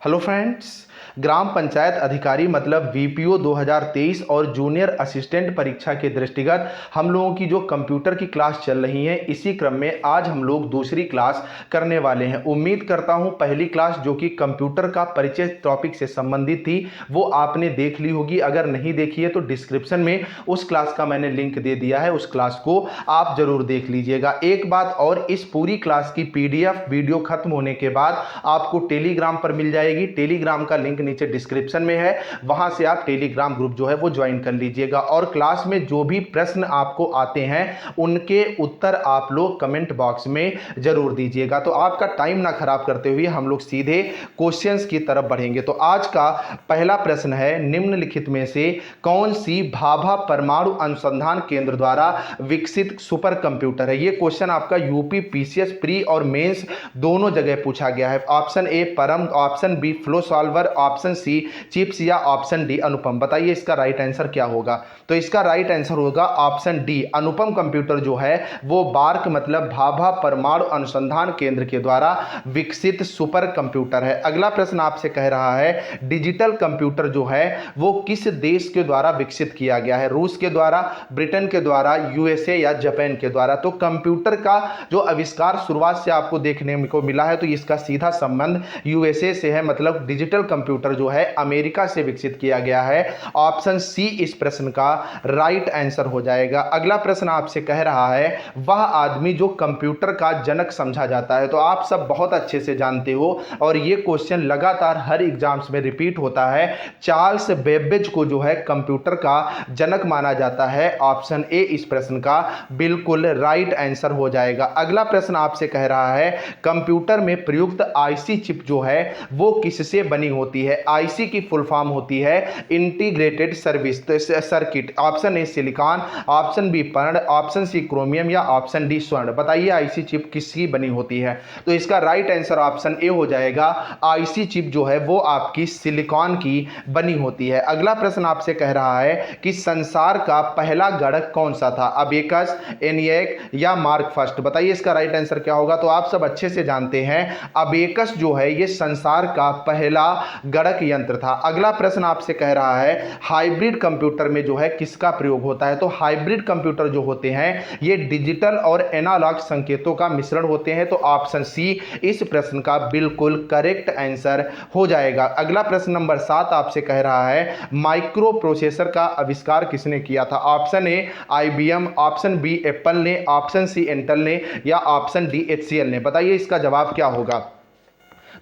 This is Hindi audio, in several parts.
Hello friends. ग्राम पंचायत अधिकारी मतलब वीपीओ 2023 और जूनियर असिस्टेंट परीक्षा के दृष्टिगत हम लोगों की जो कंप्यूटर की क्लास चल रही है, इसी क्रम में आज हम लोग दूसरी क्लास करने वाले हैं। उम्मीद करता हूं पहली क्लास जो कि कंप्यूटर का परिचय टॉपिक से संबंधित थी वो आपने देख ली होगी। अगर नहीं देखी है तो डिस्क्रिप्शन में उस क्लास का मैंने लिंक दे दिया है, उस क्लास को आप जरूर देख लीजिएगा। एक बात और, इस पूरी क्लास की पीडीएफ वीडियो खत्म होने के बाद आपको टेलीग्राम पर मिल जाएगी। टेलीग्राम का लिंक नीचे डिस्क्रिप्शन में है, वहां से आप टेलीग्राम ग्रुप जो है वो ज्वाइन कर लीजिएगा। और क्लास में जो भी प्रश्न आपको आते हैं उनके उत्तर आप लोग कमेंट बॉक्स में जरूर दीजिएगा। तो आपका टाइम ना खराब करते हुए हम लोग सीधे क्वेश्चंस की तरफ बढ़ेंगे। तो आज का पहला प्रश्न है, निम्नलिखित में से कौन सी भाभा परमाणु अनुसंधान केंद्र द्वारा विकसित सुपर कंप्यूटर है। यह क्वेश्चन आपका यूपी पीसीएस प्री और मेंस दोनों जगह पूछा गया है। Option A Param, option B flow solver, option C chips या ऑप्शन डी अनुपम। बताइए इसका राइट आंसर क्या होगा। तो इसका राइट आंसर होगा ऑप्शन डी, अनुपम कंप्यूटर जो है वो बार्क मतलब भाभा परमाणु अनुसंधान केंद्र के द्वारा विकसित सुपर कंप्यूटर है। अगला प्रश्न आपसे कह रहा है, डिजिटल कंप्यूटर जो है वो किस देश के द्वारा विकसित किया गया है। रूस के द्वारा, ब्रिटेन के द्वारा, यूएसए या जापान के द्वारा। तो कंप्यूटर का जो आविष्कार शुरुआत से आपको देखने को मिला है तो इसका सीधा संबंध यूएसए से है, मतलब डिजिटल कंप्यूटर जो है अमेरिका से विकसित किया गया है। ऑप्शन सी इस प्रश्न का राइट आंसर हो जाएगा। अगला प्रश्न आपसे कह रहा है, वह आदमी जो कंप्यूटर का जनक समझा जाता है। तो आप सब बहुत अच्छे से जानते हो और यह क्वेश्चन लगातार हर एग्जाम्स में रिपीट होता है। चार्ल्स बेबेज को जो है कंप्यूटर का जनक माना जाता है। ऑप्शन ए इस प्रश्न का बिल्कुल राइट आंसर हो जाएगा। अगला प्रश्न आपसे कह रहा है, कंप्यूटर में प्रयुक्त आईसी चिप जो है वो किससे बनी होती है। आईसी की फुल फॉर्म होती है integrated service circuit. Option A silicon, option B पर्ण, ऑप्शन सी क्रोमियम या ऑप्शन डी स्वर्ण। बताइए आईसी चिप किसकी बनी होती है। तो इसका राइट आंसर ऑप्शन ए हो जाएगा। आईसी चिप जो है वो आपकी सिलिकॉन की बनी होती है। अगला प्रश्न आपसे कह रहा है कि संसार का पहला गणक कौन सा था, अबेकस, एनिएक या मार्क फर्स्ट। बताइए इसका राइट आंसर क्या होगा। तो आप सब अच्छे से जानते हैं अबेकस जो है ये संसार का पहला गणक यंत्र था। अगला प्रश्न आपसे कह रहा है, हाइब्रिड कंप्यूटर में जो है किसका प्रयोग होता है। तो हाइब्रिड कंप्यूटर जो होते हैं ये डिजिटल और एनालॉग संकेतों का मिश्रण होते हैं। तो ऑप्शन सी इस प्रश्न का बिल्कुल करेक्ट आंसर हो जाएगा। अगला प्रश्न नंबर 7 आपसे कह रहा है, माइक्रो प्रोसेसर का आविष्कार किसने किया था। Option A IBM, option B Apple ने, ऑप्शन सी इंटेल ने या ऑप्शन डी एचसीएल ने। बताइए इसका जवाब क्या होगा।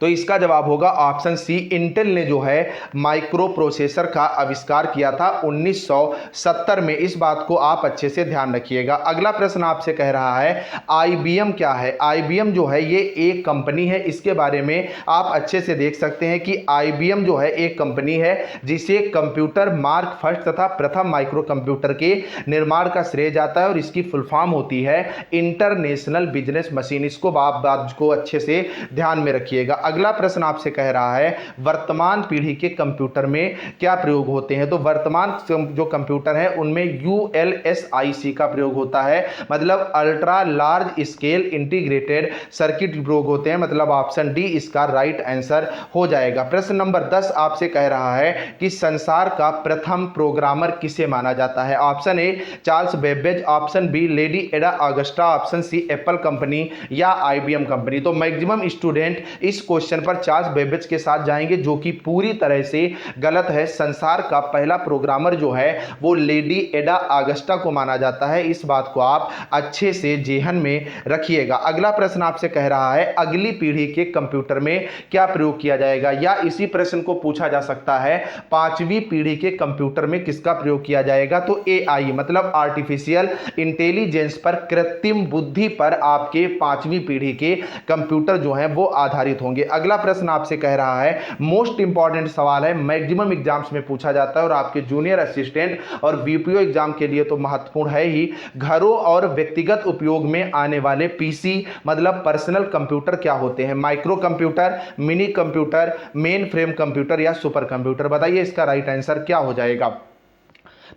तो इसका जवाब होगा ऑप्शन सी, इंटेल ने जो है माइक्रो प्रोसेसर का आविष्कार किया था 1970 में। इस बात को आप अच्छे से ध्यान रखिएगा। अगला प्रश्न आपसे कह रहा है, आईबीएम क्या है। आईबीएम जो है ये एक कंपनी है। इसके बारे में आप अच्छे से देख सकते हैं कि आईबीएम जो है एक कंपनी है जिसे कंप्यूटर मार्क फर्स्ट तथा प्रथम माइक्रो कंप्यूटर के निर्माण का श्रेय जाता है और इसकी फुल फॉर्म होती है इंटरनेशनल बिजनेस मशीन। इसको आप बात को अच्छे से ध्यान में रखिएगा। अगला प्रश्न आपसे कह रहा है, वर्तमान पीढ़ी के कंप्यूटर में क्या प्रयोग होते हैं। तो वर्तमान जो कंप्यूटर है उनमें यूएलएसआईसी का प्रयोग होता है, मतलब ultra large scale integrated circuit प्रयोग होते हैं। मतलब ऑप्शन डी इसका राइट आंसर हो जाएगा। प्रश्न नंबर 10 आपसे कह रहा है कि संसार का प्रथम प्रोग्रामर किसे माना जाता है। Option A Charles Babbage, option B Lady Ada Augusta, option C Apple company या आईबीएम कंपनी। तो मैक्सिमम स्टूडेंट इस क्वेश्चन पर चार्ल्स बेबेज के साथ जाएंगे जो कि पूरी तरह से गलत है। संसार का पहला प्रोग्रामर जो है वो लेडी एडा ऑगस्टा को माना जाता है। इस बात को आप अच्छे से जेहन में रखिएगा। अगला प्रश्न आपसे कह रहा है, अगली पीढ़ी के कंप्यूटर में क्या प्रयोग किया जाएगा, या इसी प्रश्न को पूछा जा सकता है पांचवी पीढ़ी के कंप्यूटर में किसका प्रयोग किया जाएगा। तो एआई मतलब आर्टिफिशियल इंटेलिजेंस पर, कृत्रिम बुद्धि पर आपके पांचवी पीढ़ी के कंप्यूटर जो है वो आधारित होंगे। अगला प्रश्न आपसे कह रहा है, मोस्ट इंपॉर्टेंट सवाल है, मैक्सिमम एग्जाम्स में पूछा जाता है और आपके जूनियर असिस्टेंट और बीपीओ एग्जाम के लिए तो महत्वपूर्ण है ही। घरों और व्यक्तिगत उपयोग में आने वाले पीसी मतलब पर्सनल कंप्यूटर क्या होते हैं। Micro computer, mini computer, main frame computer या सुपर कंप्यूटर। बताइए इसका राइट आंसर क्या हो जाएगा।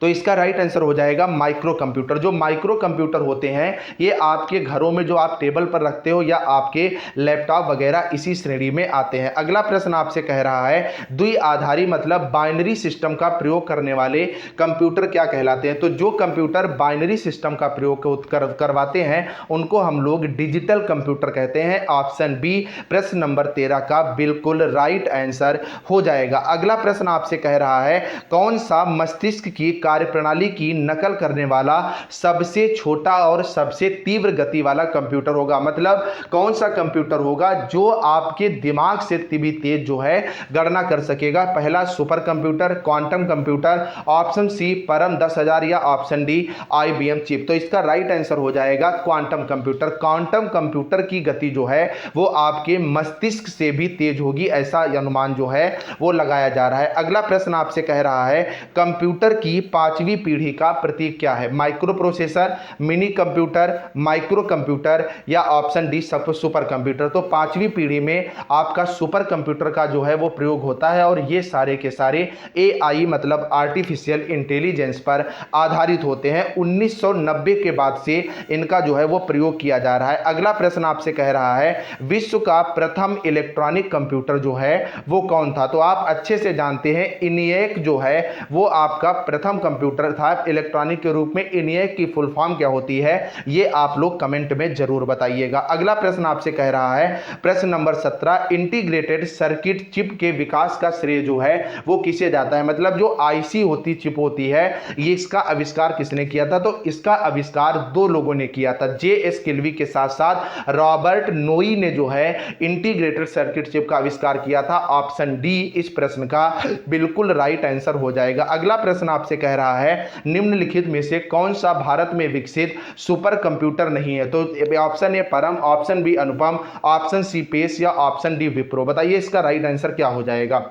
तो इसका राइट आंसर हो जाएगा माइक्रो कंप्यूटर। जो माइक्रो कंप्यूटर होते हैं ये आपके घरों में जो आप टेबल पर रखते हो या आपके लैपटॉप वगैरह इसी श्रेणी में आते हैं। अगला प्रश्न आपसे कह रहा है द्विआधारी मतलब बाइनरी सिस्टम का प्रयोग करने वाले कंप्यूटर क्या कहलाते हैं। तो जो कंप्यूटर बाइनरी सिस्टम का प्रयोग करवाते हैं उनको हम लोग डिजिटल कंप्यूटर कहते हैं। ऑप्शन बी प्रश्न नंबर 13 का बिल्कुल राइट आंसर हो जाएगा। अगला प्रश्न आपसे कह रहा है कौन सा मस्तिष्क की कार्यप्रणाली की नकल करने वाला सबसे छोटा और सबसे तीव्र गति वाला कंप्यूटर होगा। मतलब कौन सा कंप्यूटर होगा जो आपके दिमाग से भी तेज जो है गणना कर सकेगा। पहला super computer, quantum computer, option C Param 10,000 या ऑप्शन डी आईबीएम चिप। तो इसका राइट आंसर हो जाएगा क्वांटम कंप्यूटर। क्वांटम कंप्यूटर की गति जो है वो आपके मस्तिष्क से भी तेज होगी, ऐसा अनुमान जो है वो लगाया जा रहा है। अगला प्रश्न आपसे कह रहा है कंप्यूटर की 5वीं पीढ़ी का प्रतीक क्या है। Micro processor, mini computer, micro computer या ऑप्शन डी सुपर कंप्यूटर। तो 5वीं पीढ़ी में आपका सुपर कंप्यूटर का जो है वो प्रयोग होता है और ये सारे के सारे एआई मतलब आर्टिफिशियल इंटेलिजेंस पर आधारित होते हैं। 1990 के बाद से इनका जो है वो प्रयोग किया जा रहा है। अगला प्रश्न आपसे कह रहा है विश्व का प्रथम इलेक्ट्रॉनिक कंप्यूटर जो है वो कौन था। तो आप अच्छे से जानते हैं इनिएक जो है वो आपका प्रथम कंप्यूटर था इलेक्ट्रॉनिक के रूप में। इनिएक की फुल फॉर्म क्या होती है ये आप लोग कमेंट में जरूर बताइएगा। अगला प्रश्न आपसे कह रहा है प्रश्न नंबर 17 इंटीग्रेटेड सर्किट चिप के विकास का श्रेय जो है वो किसे जाता है। मतलब जो आईसी होती चिप होती है ये इसका आविष्कार किसने किया था। तो इसका आविष्कार दो लोगों ने किया था, जेएस किल्वी के साथ साथ रॉबर्ट नोई ने जो है इंटीग्रेटेड सर्किट चिप का आविष्कार किया था। ऑप्शन डी इस प्रश्न का बिल्कुल राइट आंसर हो जाएगा। अगला प्रश्न आपसे कह रहा है निम्नलिखित में से कौन सा भारत में विकसित सुपर कंप्यूटर नहीं है। तो option A Param, option B Anupam, option C pace या ऑप्शन डी विप्रो। बताइए इसका राइट आंसर क्या हो जाएगा।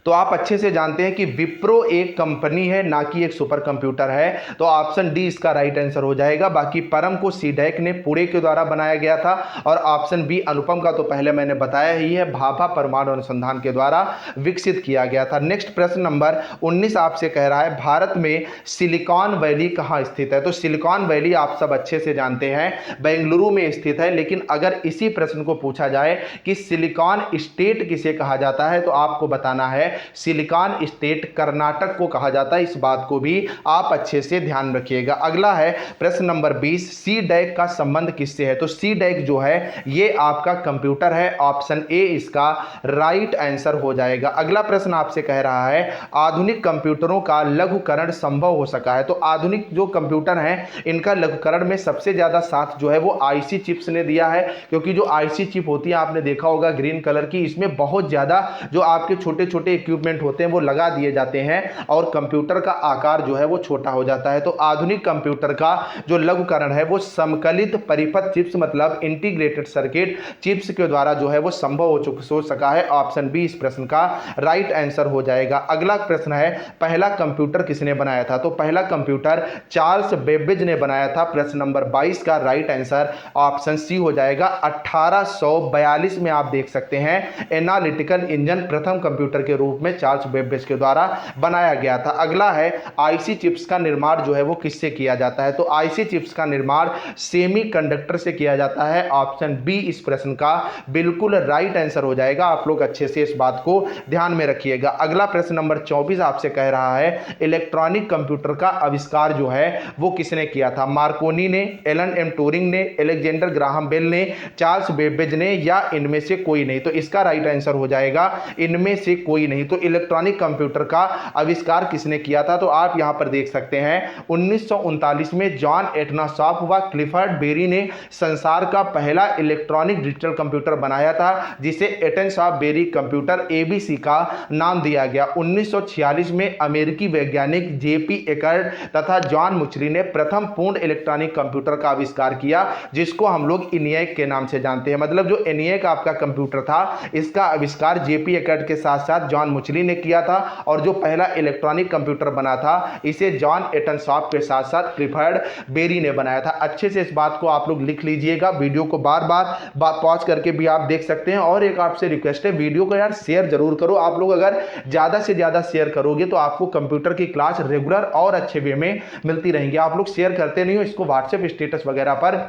तो आप अच्छे से जानते हैं कि विप्रो एक कंपनी है ना कि एक सुपर कंप्यूटर है। तो ऑप्शन डी इसका राइट आंसर हो जाएगा। बाकी परम को सीडैक ने पुणे के द्वारा बनाया गया था और ऑप्शन बी अनुपम का तो पहले मैंने बताया ही है, भाभा परमाणु अनुसंधान के द्वारा विकसित किया गया था। नेक्स्ट प्रश्न नंबर 19 आपसे कह रहा है भारत में सिलिकॉन वैली कहाँ स्थित है। तो सिलिकॉन वैली आप सब अच्छे से जानते हैं बेंगलुरु में स्थित है। लेकिन अगर इसी प्रश्न को पूछा जाए कि सिलिकॉन स्टेट किसे कहा जाता है तो आपको बताना है सिलिकॉन स्टेट कर्नाटक को कहा जाता है। इस बात को भी आप अच्छे से ध्यान रखिएगा। अगला है प्रश्न नंबर 20 सी डैक का संबंध किससे है। तो सी डैक जो है ये आपका कंप्यूटर है। ऑप्शन ए इसका राइट आंसर हो जाएगा। अगला प्रश्न आपसे कह रहा है आधुनिक कंप्यूटरों का लघुकरण संभव हो सका है। तो आधुनिक जो कंप्यूटर हैं इनका लघुकरण में सबसे ज्यादा साथ जो है वो आईसी चिप्स ने दिया है, क्योंकि जो आईसी चिप होती है आपने देखा होगा ग्रीन कलर की, इसमें बहुत ज्यादा जो आपके छोटे छोटे इक्विपमेंट होते हैं वो लगा दिए जाते हैं और कंप्यूटर का आकार जो है वो छोटा हो जाता है। तो आधुनिक कंप्यूटर का जो लघुकरण है वो समकलित परिपथ चिप्स मतलब इंटीग्रेटेड सर्किट चिप्स के द्वारा जो है वो संभव हो सका है। ऑप्शन बी इस प्रश्न का राइट आंसर हो जाएगा। अगला प्रश्न है पहला कंप्यूटर किसने बनाया था। तो पहला कंप्यूटर चार्ल्स बेबेज ने बनाया था। प्रश्न नंबर 22 का राइट आंसर ऑप्शन सी हो जाएगा। 1842 में आप देख सकते हैं एनालिटिकल इंजन प्रथम कंप्यूटर के रूप में चार्ल्स बेबेज के द्वारा बनाया गया था। अगला है आईसी चिप्स का निर्माण जो है वो किससे किया जाता है। तो आईसी चिप्स का निर्माण सेमीकंडक्टर से किया जाता है। ऑप्शन बी इस प्रश्न का बिल्कुल राइट आंसर हो जाएगा। आप लोग अच्छे से इस बात को ध्यान में रखिएगा। अगला प्रश्न नंबर 24 आपसे कह रहा है इलेक्ट्रॉनिक कंप्यूटर का आविष्कार जो है वो किसने किया था। मार्कोनी ने, एलन एम ट्यूरिंग ने, अलेक्जेंडर ग्राहम बेल ने, चार्ल्स बेबेज ने या इनमें से कोई नहीं। तो इसका राइट आंसर हो जाएगा इनमें से कोई नहीं। तो इलेक्ट्रॉनिक कंप्यूटर का आविष्कार किसने किया था। तो आप यहां पर देख सकते हैं 1939 में जॉन एटनासॉफ व क्लिफर्ड बेरी ने संसार का पहला इलेक्ट्रॉनिक डिजिटल कंप्यूटर बनाया था जिसे एटनसॉफ बेरी कंप्यूटर एबीसी का नाम दिया गया। 1946 में अमेरिकी वैज्ञानिक जेपी एकर्ड तथा जॉन मुचरी ने प्रथम पूर्ण इलेक्ट्रॉनिक कंप्यूटर का आविष्कार किया जिसको हम लोग इनिएक के नाम से जानते हैं। मतलब जो इनिएक आपका कंप्यूटर था इसका आविष्कार जेपी एकर्ड के साथ साथ जॉन मुचली ने किया था और जो पहला इलेक्ट्रॉनिक कंप्यूटर बना था इसे जॉन एटनसॉफ्ट के साथ साथ क्लिफर्ड बेरी ने बनाया था। अच्छे से इस बात को आप लोग लिख लीजिएगा, वीडियो को बार बार पॉज करके भी आप देख सकते हैं। और एक आपसे रिक्वेस्ट है, वीडियो को यार शेयर जरूर करो। आप लोग अगर ज्यादा से ज्यादा शेयर करोगे तो आपको कंप्यूटर की क्लास रेगुलर और अच्छे वे में मिलती रहेंगी। आप लोग शेयर करते नहीं हो, इसको व्हाट्सएप स्टेटस वगैरह पर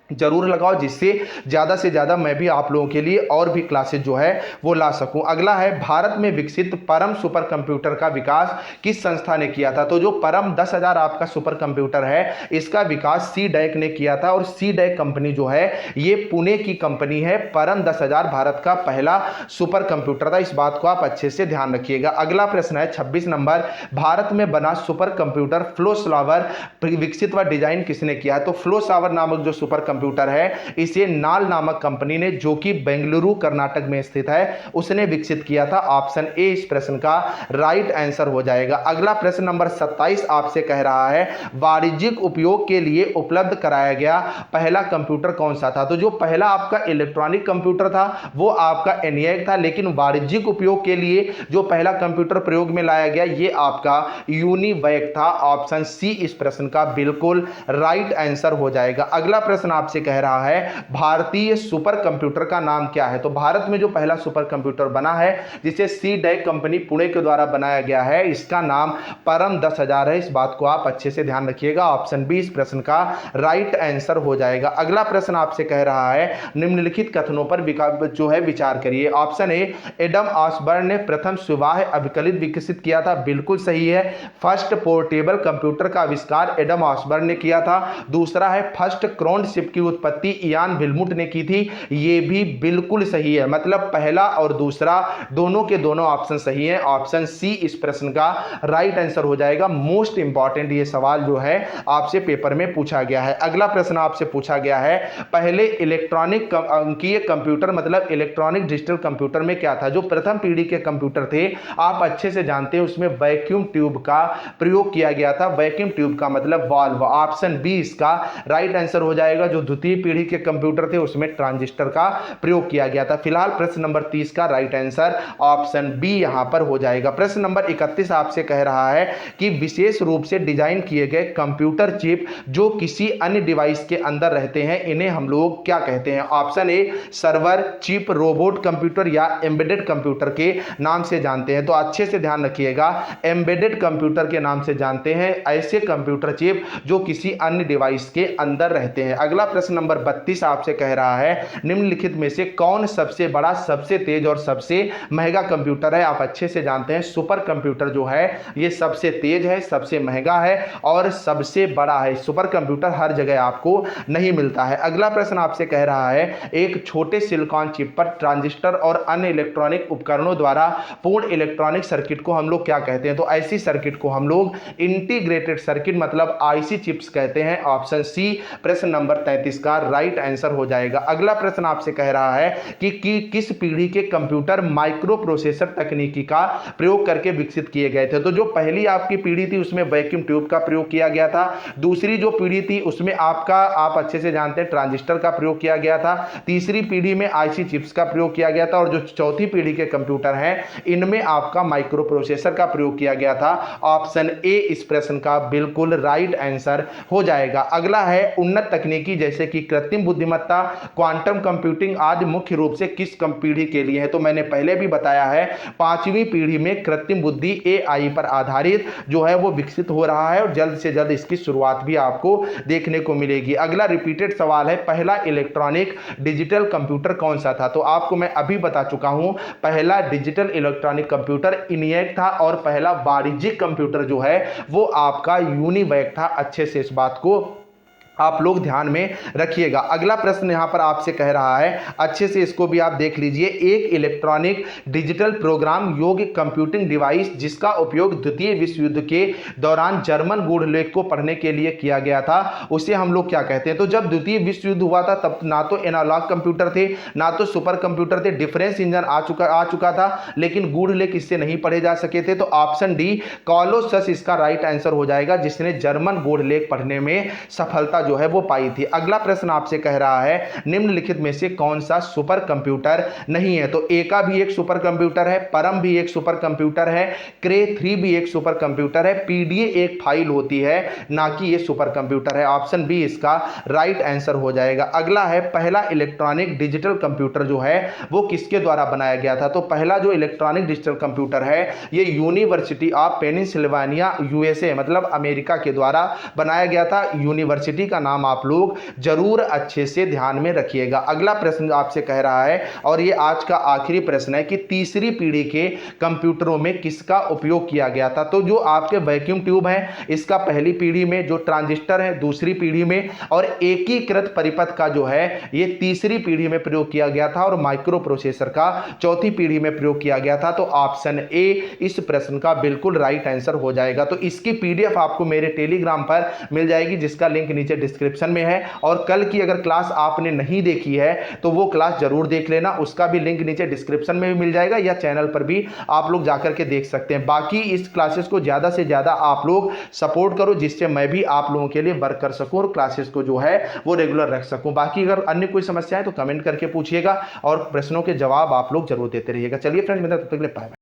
जरूर लगाओ, जिससे ज़्यादा से ज़्यादा मैं भी आप लोगों के लिए और भी क्लासेज जो है वो ला सकूं। अगला है, भारत में विकसित परम सुपर कंप्यूटर का विकास किस संस्था ने किया था? तो जो परम 10,000 आपका सुपर कंप्यूटर है इसका विकास CDEC ने किया था और CDEC कंपनी जो है ये पुणे की कंपनी है। परम 10,000 भारत का पहला सुपर कंप्यूटर था, इस बात को आप अच्छे से ध्यान रखिएगा। अगला प्रश्न है 26 नंबर, भारत में बना सुपर कंप्यूटर फ्लो सॉल्वर विकसित व डिजाइन किसने किया? तो फ्लो सॉल्वर नामक जो सुपर कंप्यूटर है इसे नाल नामक कंपनी ने, जो कि बेंगलुरु कर्नाटक में स्थित है, उसने विकसित किया था। ऑप्शन ए इस प्रश्न का राइट आंसर हो जाएगा। अगला प्रश्न नंबर 27 आपसे कह रहा है, वाणिज्यिक उपयोग के लिए उपलब्ध कराया गया पहला कंप्यूटर कौन सा था? तो जो पहला आपका इलेक्ट्रॉनिक कंप्यूटर था वो आपका ENIAC था, लेकिन वाणिज्यिक उपयोग के लिए जो पहला कंप्यूटर प्रयोग में लाया गया ये आपका यूनिवैक था। ऑप्शन सी इस प्रश्न का बिल्कुल राइट आंसर हो जाएगा। अगला प्रश्न आपसे कह रहा है, भारतीय सुपर कंप्यूटर का नाम क्या है? तो भारत में जो पहला सुपर कंप्यूटर बना है जिसे CDEC कंपनी पुणे के द्वारा बनाया गया है इसका नाम परम 10,000 है, इस बात को आप अच्छे से ध्यान रखिएगा। ऑप्शन बी इस प्रश्न का राइट आंसर हो जाएगा। अगला प्रश्न आपसे कह रहा है, निम्नलिखित कथनों पर जो है विचार करिए। ऑप्शन ए, एडम ऑसबर्न ने प्रथम सुवाह्य अभिकलित विकसित किया था, बिल्कुल सही है। फर्स्ट पोर्टेबल कंप्यूटर का आविष्कार एडम ऑसबर्न ने किया था। दूसरा है, फर्स्ट क्रोन शिप की उत्पत्ति इयान विल्मुट ने की थी, ये भी बिल्कुल सही है। मतलब पहला और दूसरा दोनों के दोनों ऑप्शन सही हैं। ऑप्शन सी इस प्रश्न का राइट आंसर हो जाएगा। मोस्ट इंपॉर्टेंट ये सवाल जो है आपसे पेपर में पूछा गया है। अगला प्रश्न आपसे पूछा गया है, पहले इलेक्ट्रॉनिक अंकीय कंप्यूटर मतलब इलेक्ट्रॉनिक डिजिटल कंप्यूटर में क्या था? जो प्रथम पीढ़ी के कंप्यूटर थे आप अच्छे से जानते हैं उसमें वैक्यूम ट्यूब का प्रयोग किया गया था। वैक्यूम ट्यूब का मतलब वाल्व। ऑप्शन बी इसका राइट आंसर हो जाएगा। जो द्वितीय पीढ़ी के कंप्यूटर थे उसमें ट्रांजिस्टर का प्रयोग किया गया था। फिलहाल प्रश्न नंबर 30 का राइट आंसर ऑप्शन बी यहां पर हो जाएगा। प्रश्न नंबर 31 आपसे कह रहा है कि विशेष रूप से डिजाइन किए गए कंप्यूटर चिप जो किसी अन्य डिवाइस के अंदर रहते हैं इन्हें हम लोग क्या कहते हैं? Option A server chip, robot computer या एम्बेडेड कंप्यूटर के नाम से जानते हैं। तो अच्छे से ध्यान रखिएगा, एम्बेडेड कंप्यूटर के नाम से जानते हैं ऐसे कंप्यूटर चिप जो किसी अन्य डिवाइस के अंदर रहते हैं। अगला प्रश्न नंबर 32 आपसे कह रहा है, निम्नलिखित में से कौन सबसे बड़ा, सबसे तेज और सबसे महंगा कंप्यूटर है? आप अच्छे से जानते हैं सुपर कंप्यूटर जो है ये सबसे तेज है, सबसे महंगा है और सबसे बड़ा है। सुपर कंप्यूटर हर जगह आपको नहीं मिलता है। अगला प्रश्न आपसे कह रहा है, एक छोटे सिलिकॉन चिप पर ट्रांजिस्टर और अन्य इलेक्ट्रॉनिक उपकरणों द्वारा पूर्ण इलेक्ट्रॉनिक सर्किट को हम लोग क्या कहते हैं? तो ऐसी सर्किट को हम लोग इंटीग्रेटेड सर्किट मतलब IC चिप्स कहते हैं। ऑप्शन सी प्रश्न नंबर 33 का राइट आंसर हो जाएगा। अगला प्रश्न आपसे कह रहा है कि किस पीढ़ी के कंप्यूटर माइक्रो प्रोसेसर तकनीकी का प्रयोग करके विकसित किए गए थे? तो जो पहली आपकी पीढ़ी थी उसमें वैक्यूम ट्यूब का प्रयोग किया गया था। दूसरी जो पीढ़ी थी उसमें आपका आप अच्छे से जानते हैं ट्रांजिस्टर का प्रयोग किया गया था। तीसरी पीढ़ी में IC चिप्स का प्रयोग किया गया था और जो चौथी पीढ़ी के कंप्यूटर हैं इनमें आपका माइक्रो प्रोसेसर का प्रयोग किया गया था। ऑप्शन ए इस प्रश्न का बिल्कुल राइट आंसर हो जाएगा। अगला है, उन्नत तकनीकी जैसे कि कृत्रिम बुद्धिमत्ता, क्वांटम कंप्यूटिंग आदि मुख्य रूप से किस पीढ़ी के लिए है? तो मैंने पहले भी बताया है 5वीं पीढ़ी में कृत्रिम बुद्धि AI पर आधारित जो है वो विकसित हो रहा है और जल्द से जल्द इसकी शुरुआत भी आपको देखने को मिलेगी। अगला रिपीटेड सवाल है, पहला इलेक्ट्रॉनिक डिजिटल कंप्यूटर कौन सा था? तो आपको मैं अभी बता चुका हूं, पहला डिजिटल इलेक्ट्रॉनिक कंप्यूटर ENIAC था और पहला वाणिज्यिक कंप्यूटर जो है वो आपका यूनिवैक था। अच्छे से इस बात को आप लोग ध्यान में रखिएगा। अगला प्रश्न यहां पर आपसे कह रहा है, अच्छे से इसको भी आप देख लीजिए, एक इलेक्ट्रॉनिक डिजिटल प्रोग्राम योग्य कंप्यूटिंग डिवाइस जिसका उपयोग द्वितीय विश्व युद्ध के दौरान जर्मन गूढ़ लेख को पढ़ने के लिए किया गया था उसे हम लोग क्या कहते हैं? तो जब द्वितीय विश्व युद्ध हुआ था तब ना तो एनालॉग कंप्यूटर थे ना तो सुपर कंप्यूटर थे, डिफरेंस इंजन आ चुका था लेकिन गूढ़ लेख इससे नहीं पढ़े जा सके थे। तो ऑप्शन डी कॉलोसस इसका राइट आंसर हो जाएगा जिसने जर्मन गूढ़ लेख पढ़ने में सफलता जो है वो पाई थी। अगला प्रश्न आपसे कह रहा है निम्नलिखित में से कौन सा सुपर कंप्यूटर नहीं है। तो एका भी एक सुपर कंप्यूटर है, परम भी एक सुपर कंप्यूटर है, क्रे 3 भी एक सुपर कंप्यूटर है, पीडीए एक फाइल होती है, ना कि ये सुपर कंप्यूटर है। ऑप्शन बी इसका राइट आंसर हो जाएगा। अगला है पहला इलेक्ट्रॉनिक डिजिटल कंप्यूटर जो है वो किसके द्वारा बनाया गया था। तो पहला जो इलेक्ट्रॉनिक डिजिटल कंप्यूटर है ये यूनिवर्सिटी ऑफ पेनिसिल्वानिया यूएसए मतलब अमेरिका के द्वारा बनाया गया था। यूनिवर्सिटी का नाम आप लोग जरूर अच्छे से ध्यान में रखिएगा। अगला प्रश्न आपसे कह रहा है और ये आज का आखिरी प्रश्न है कि तीसरी पीढ़ी के कंप्यूटरों में किसका उपयोग किया गया था। तो जो आपके वैक्यूम ट्यूब है इसका पहली पीढ़ी में, जो ट्रांजिस्टर है दूसरी पीढ़ी में, और एकीकृत परिपथ का जो है ये तीसरी पीढ़ी में प्रयोग किया गया था, और माइक्रो प्रोसेसर का चौथी पीढ़ी में प्रयोग किया गया था। तो ऑप्शन ए इस प्रश्न का बिल्कुल राइट आंसर हो जाएगा। तो इसकी पीडीएफ आपको मेरे टेलीग्राम पर मिल जाएगी जिसका लिंक नीचे डिस्क्रिप्शन में है। और कल की अगर क्लास आपने नहीं देखी है तो वो क्लास जरूर देख लेना, उसका भी लिंक नीचे डिस्क्रिप्शन में भी मिल जाएगा या चैनल पर भी आप लोग जाकर के देख सकते हैं। बाकी इस क्लासेस को ज्यादा से ज्यादा आप लोग सपोर्ट करो जिससे मैं भी आप लोगों के लिए वर्क कर सकूं और क्लासेस को जो है वो रेगुलर रख सकूं। बाकी अगर अन्य कोई समस्या है तो कमेंट करके पूछिएगा और प्रश्नों के जवाब आप लोग जरूर देते रहिएगा। चलिए फ्रेंड्स, मिलते हैं, तब तक के लिए बाय बाय।